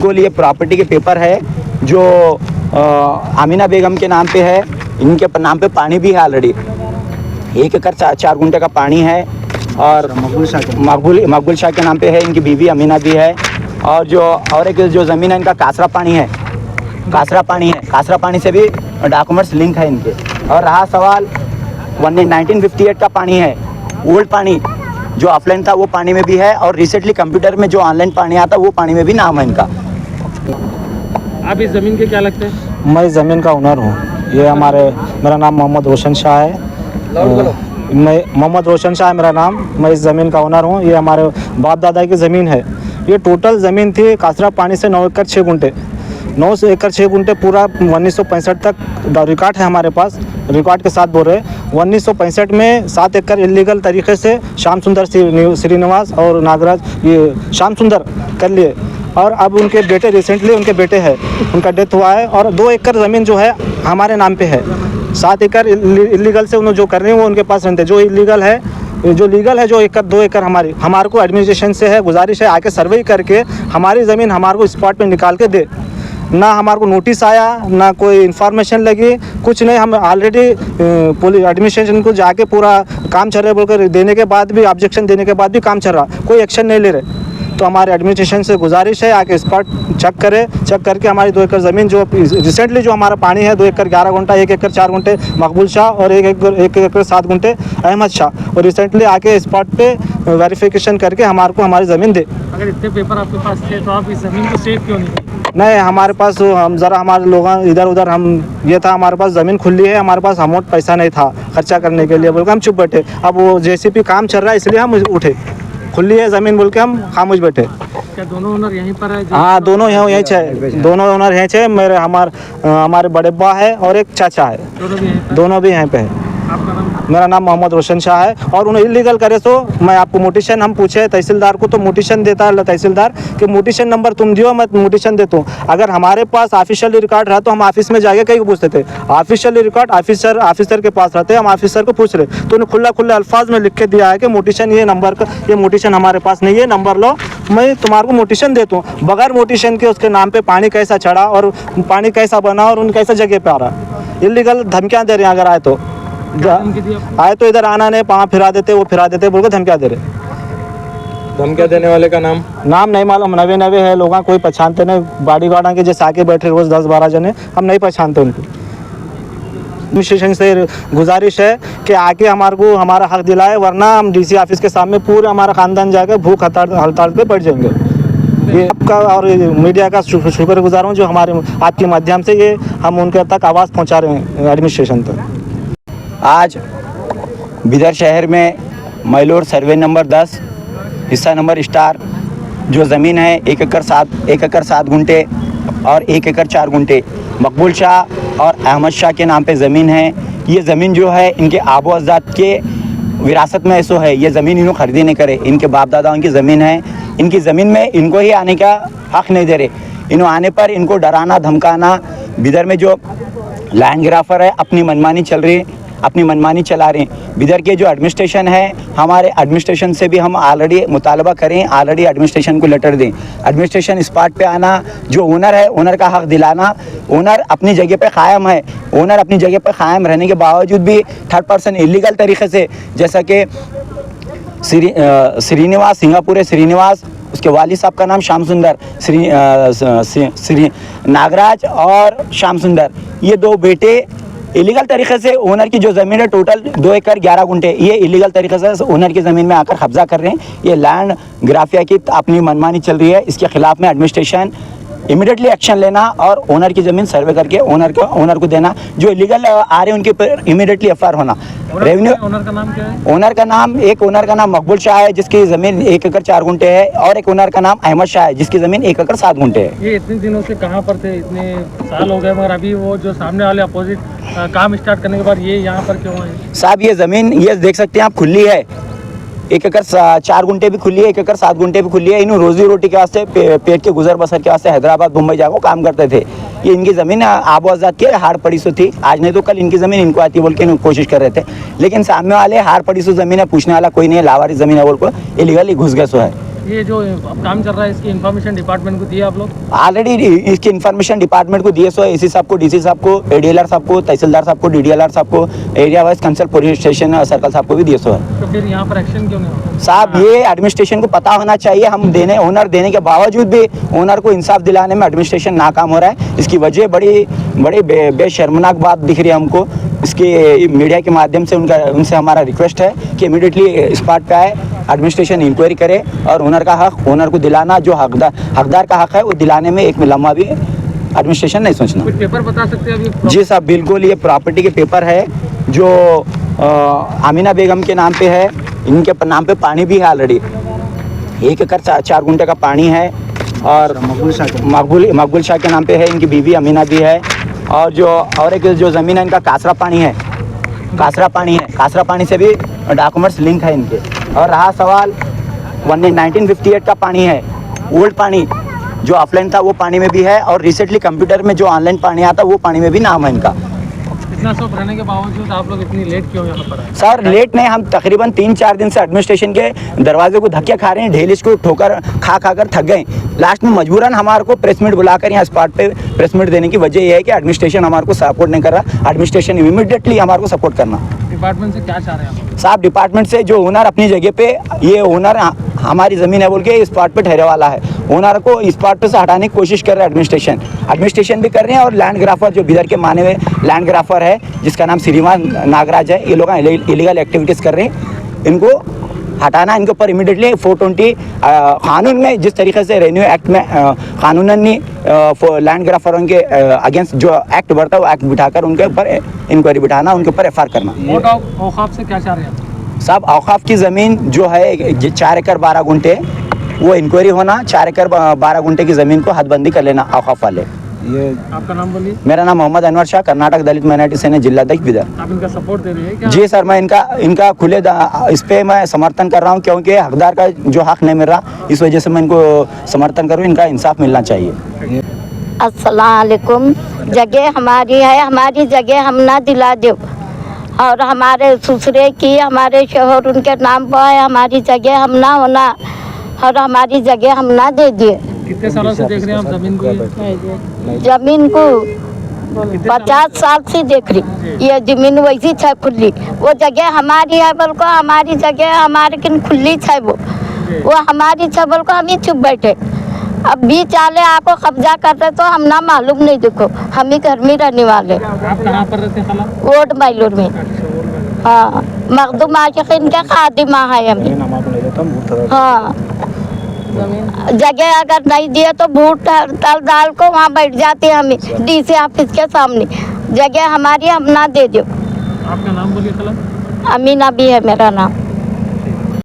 को लिए प्रॉपर्टी के पेपर है जो आमीना बेगम के नाम पे है। इनके नाम पे पानी भी है ऑलरेडी, 1 एकड़ 4 गुंठे का पानी है। और मकबूल शाह के नाम पे है, इनकी बीवी अमीना भी है। और एक जो ज़मीन है इनका कासरा पानी है, कासरा पानी से भी डॉक्यूमेंट्स लिंक है इनके। और रहा सवाल 1958 का पानी है, ओल्ड पानी जो ऑफलाइन था वो पानी में भी है, और रिसेंटली कंप्यूटर में जो ऑनलाइन पानी आता वो पानी में भी नाम है इनका। आप इस ज़मीन के क्या लगते हैं? मैं इस ज़मीन का ओनर हूँ। मेरा नाम मोहम्मद रोशन शाह है। मोहम्मद रोशन शाह है मेरा नाम। मैं इस ज़मीन का ओनर हूँ। ये हमारे बाप दादा की ज़मीन है। ये टोटल ज़मीन थी कासरा पानी से 9 एकड़ 6 गुंठे, 9 एकड़ 6 गुंठे पूरा 1965 तक रिकॉर्ड है हमारे पास। रिकॉर्ड के साथ बोल रहे हैं 1965 में 7 एकड़ इलीगल तरीके से श्याम सुंदर श्रीनिवास और नागराज ये श्याम सुंदर कर लिए। और अब उनके बेटे रिसेंटली उनके बेटे हैं, उनका डेथ हुआ है। और 2 एकड़ ज़मीन जो है हमारे नाम पे है। 7 एकड़ इलीगल से उन्होंने जो कर रहे हैं वो उनके पास रहते हैं। जो लीगल है जो 2 एकड़ हमारे को एडमिनिस्ट्रेशन से है, गुजारिश है आके सर्वे करके हमारी ज़मीन हमारे को स्पॉट पे निकाल के दे। ना हमारे को नोटिस आया, ना कोई इन्फॉर्मेशन लगी, कुछ नहीं। हम ऑलरेडी पुलिस एडमिनिस्ट्रेशन को जाके पूरा काम चल रहा है बोलकर देने के बाद भी, ऑब्जेक्शन देने के बाद भी काम चल रहा, कोई एक्शन नहीं ले रहे। तो हमारे एडमिनिस्ट्रेशन से गुजारिश है आके स्पॉट चेक करके हमारी 2 एकड़ ज़मीन जो रिसेंटली जो हमारा पानी है 2 एकड़ 11 गुंठा, 1 एकड़ 4 गुंठे मकबूल शाह और 1 एकड़ 7 गुंठे अहमद शाह, और रिसेंटली आके स्पॉट पे वेरिफिकेशन करके हमारे को हमारी ज़मीन दे। अगर इतने पेपर आपके पास थे तो आप इस ज़मीन को सेव क्यों नहीं हमारे पास हम ज़रा हमारे लोग इधर उधर हम ये था, हमारे पास ज़मीन खुली है, हमारे पास अमाउंट पैसा नहीं था खर्चा करने के लिए बोलकर हम चुप बैठे। अब वो जेसीपी काम चल रहा है इसलिए हम उठे, खुली है ज़मीन बोल के हम खामोश बैठे। क्या दोनों ओनर यहीं पर है? हाँ दोनों यहीं है, दोनों ओनर यहीं है। हमारे बड़े बा है और एक चाचा है, दोनों भी यहीं पे है। आपका नाम? मेरा नाम मोहम्मद रोशन शाह है। और उन्हें इलीगल करे तो मैं आपको मोटिशन हम पूछे तहसीलदार को, तो मोटिशन देता है तहसीलदार कि मोटिशन नंबर तुम दियो, मैं मोटिशन देता हूँ। अगर हमारे पास ऑफिशियल रिकॉर्ड रहा तो हम ऑफिस में जाके कहीं पूछते थे। ऑफिशियल रिकॉर्ड ऑफिसर के पास रहते, हम ऑफिसर को पूछ रहे तो उन्हें खुला अल्फाज में लिख के दिया है कि मोटिशन ये नंबर का, ये मोटिशन हमारे पास नहीं है, नंबर लो मैं तुम्हारे को मोटिशन देता हूँ। बगैर मोटिशन के उसके नाम पे पानी कैसा चढ़ा और पानी कैसा बना और उन कैसा जगह पे आ रहा। इलीगल धमकियाँ दे रहे हैं, अगर आए तो इधर आना नहीं, वहाँ फिरा देते वो फिरा देते बोल के धमकियाँ दे रहे। धमकियाँ देने वाले का नाम नहीं मालूम, नवे है लोग, कोई पहचानते नहीं। बॉडी गार्ड के जैसे आके बैठे रोज़ 10-12 जने, हम नहीं पहचानते उनको। एडमिनिस्ट्रेशन से गुजारिश है कि आके हमारे को हमारा हक दिलाए, वरना हम डीसी ऑफिस के सामने पूरा हमारा खानदान जाकर भूख हड़ताल पे बैठ जाएंगे। ये आपका और मीडिया का शुक्रगुजार हूँ जो हमारे आपके माध्यम से ये हम उनके तक आवाज़ पहुँचा रहे हैं एडमिनिस्ट्रेशन तक। आज बिदर शहर में मैलोर सर्वे नंबर 10 हिस्सा नंबर स्टार जो ज़मीन है 1 एकड़ 7 गुंठे और 1 एकड़ 4 गुंठे मकबूल शाह और अहमद शाह के नाम पे ज़मीन है। ये ज़मीन जो है इनके आबो अज़ाद के विरासत में ऐसो है। ये ज़मीन इन्हों खरीदी नहीं करे, इनके बाप दादाओं की ज़मीन है। इनकी ज़मीन में इनको ही आने का हक़ नहीं दे रहे। इन्हों आने पर इनको डराना धमकाना। बिदर में जो लैंड ग्राफर है अपनी मनमानी चल रही, अपनी मनमानी चला रहे हैं। बिदर के जो एडमिनिस्ट्रेशन है, हमारे एडमिनिस्ट्रेशन से भी हम ऑलरेडी मुतालबा करें, ऑलरेडी एडमिनिस्ट्रेशन को लेटर दें। एडमिनिस्ट्रेशन स्पॉट पे आना, जो ओनर है ओनर का हक दिलाना। ओनर अपनी जगह पे क़ायम है, ओनर अपनी जगह पे क़ायम रहने के बावजूद भी 3rd पर्सन इलीगल तरीके से, जैसा कि श्रीनिवास सिंगापुर श्रीनिवास, उसके वालिद साहब का नाम श्याम सुंदर, श्री नागराज और श्याम सुंदर, ये 2 बेटे इलीगल तरीके से ओनर की जो ज़मीन है टोटल 2 एकड़ 11 गुंठे, ये इलीगल तरीके से ओनर की ज़मीन में आकर कब्जा कर रहे हैं। ये लैंड ग्राफिया की अपनी मनमानी चल रही है। इसके खिलाफ में एडमिनिस्ट्रेशन इमीडिएटली एक्शन लेना और ओनर की ज़मीन सर्वे करके ओनर को देना। जो इलीगल आ रहे हैं उनके ऊपर इमीडिएटली एफआईआर होना। रेवेन्यू ओनर का नाम क्या है? एक ओनर का नाम मकबूल शाह है जिसकी ज़मीन 1 एकड़ 4 गुंठे है, और एक ओनर का नाम अहमद शाह है जिसकी ज़मीन 1 एकड़ 7 गुंठे है। ये इतने दिनों से कहाँ पर थे? इतने साल हो गए, मगर अभी वो जो सामने वाले अपोजिट काम स्टार्ट करने के बाद ये यहाँ पर क्यों है? साहब ये ज़मीन ये देख सकते हैं आप, खुली है। 1 एकड़ 4 गुंठे भी खुली है, 1 एकड़ 7 गुंठे भी खुली है। इन्हों रोजी रोटी के वास्ते पेट के गुजर बसर के वास्ते हैदराबाद मुंबई जाकर काम करते थे। ये इनकी ज़मीन आबो अज़ाद की हार पड़ी सो थी, आज नहीं तो कल इनकी ज़मीन इनको आती बोल के कोशिश कर रहे थे। लेकिन सामने वाले हार पड़ी सो ज़मीन है, पूछने वाला कोई नहीं है, लावारिस ज़मीन है बोल को इलीगली घुस गए सो है। ये जो अब काम चल रहा है इसकी इन्फॉर्मेशन डिपार्टमेंट को दिए आप लोग? ऑलरेडी इसकी इन्फॉर्मेशन डिपार्टमेंट को दिए, सो एसी साहब को, डीसी साहब को, एडीएलआर साहब को, तहसीलदार साहब को, डीडीएलआर साहब को, area wise consult police station circle साहब को भी दिए सो है। तो फिर यहाँ पर एक्शन क्यों नहीं होता? साहब ये एडमिनिस्ट्रेशन को पता होना चाहिए, हम ओनर देने के बावजूद भी ओनर को इंसाफ दिलाने में एडमिनिस्ट्रेशन नाकाम हो रहा है। इसकी वजह बड़ी बेशर्मनाक बात दिख रही है हमको। इसके मीडिया के माध्यम से उनसे हमारा रिक्वेस्ट है कि इमीडिएटली स्पॉट पे आए, एडमिनिस्ट्रेशन इंक्वायरी करे और ओनर का हक ओनर को दिलाना, जो हकदार का हक है वो दिलाने में एक लम्हा भी एडमिनिस्ट्रेशन नहीं सोचना। कुछ पेपर बता सकते हैं अभी? जी साहब बिल्कुल, ये प्रॉपर्टी के पेपर है जो आमीना बेगम के नाम पे है, इनके नाम पे पानी भी है ऑलरेडी, 1 एकड़ 4 गुंठे का पानी है और मकबूल शाह के नाम पे है, इनकी बीवी अमीना भी है। और एक जो ज़मीन है इनका कासरा पानी से भी डॉक्यूमेंट्स लिंक है इनके। और रहा सवाल 1958 का पानी है, ओल्ड पानी जो ऑफलाइन था वो पानी में भी है, और रिसेंटली कंप्यूटर में जो ऑनलाइन पानी आता वो पानी में भी नाम है इनका। इतना सब रहने के बावजूद आप लोग इतनी लेट क्यों यहाँ पर आए? सर लेट नहीं, हम तकरीबन 3-4 दिन से एडमिनिस्ट्रेशन के दरवाजे को धक्के खा रहे हैं, ढेल इसको ठोकर खा कर थक गए। लास्ट में मजबूरन हमारे को प्रेस मीट बुलाकर यहाँ स्पॉट पे प्रेस मीट देने की वजह यह है कि एडमिनिस्ट्रेशन हमारे को सपोर्ट नहीं कर रहा। एडमिनिस्ट्रेशन इमीडिएटली हमारे को सपोर्ट करना। डिपार्टमेंट से क्या चाह रहे हैं आप? साहब डिपार्टमेंट से जो ओनर अपनी जगह पे, ये ओनर हमारी ज़मीन है बोल के स्पॉट पे ठहरे वाला है, ओनर को स्पॉट पे से हटाने की कोशिश कर रहा है एडमिनिस्ट्रेशन भी कर रहे हैं। और लैंड ग्राफर जो बिदर के माने हुए लैंड ग्राफर है जिसका नाम श्रीमान नागराज है, ये लोग इलीगल एक्टिविटीज़ कर रहे हैं, इनको हटाना। इनके ऊपर इमीडिएटली 420 कानून में जिस तरीके से रेवेन्यू एक्ट में कानूनन लैंड ग्राफरों के अगेंस्ट जो एक्ट बढ़ता है वो एक्ट बिठाकर उनके ऊपर इंक्वायरी बिठाना, उनके ऊपर एफआईआर करना। वोट औकाफ से क्या चाह रहे हैं? साहब औकाफ की ज़मीन जो है 4 एकड़ 12 गुंठे, वो इंक्वायरी होना, 4 एकड़ 12 गुंठे की ज़मीन को हदबंदी कर लेना औकाफ वाले। ये आपका नाम बोलिए। मेरा नाम मोहम्मद अनवर शाह, कर्नाटक दलित माइनॉरिटी सेना जिलाध्यक्ष बिदर। आप इनका सपोर्ट दे रहे हैं क्या? जी सर, मैं इनका खुले इस पे मैं समर्थन कर रहा हूँ, क्योंकि हकदार का जो हक नहीं मिल रहा, इस वजह से मैं इनको समर्थन कर रहा हूँ। इनका इंसाफ मिलना चाहिए। अस्सलाम वालेकुम। जगह हमारी है, हमारी जगह हम ना दिला दो, और हमारे ससुरे की, हमारे शोहर उनके नाम पर है, हमारी जगह हम ना होना, और हमारी जगह हम ना दे दिए। कितने सालों से देख रहे हैं आप जमीन को? जमीन को 50 साल से देख रही, ये जमीन वैसी है खुली, वो जगह हमारी है बोल को, हमारी जगह हमारे किन खुली है, वो हमारी है बोल को हम ही चुप बैठे। अब बीच वाले आपको कब्जा करते तो हम ना मालूम नहीं, देखो हम ही घर में रहने वाले। आप कहाँ पर रहते हैं? वोट माइलोर में। हाँ, मखदूम आशिकीन के खादिमा है हमें। हाँ, जगह अगर नहीं दिए तो भूत तल डाल को वहाँ बैठ जाते हैं हमें डीसी ऑफिस के सामने। जगह हमारी हम ना दे दो। आपका नाम बोलिए? अमीना भी है मेरा नाम।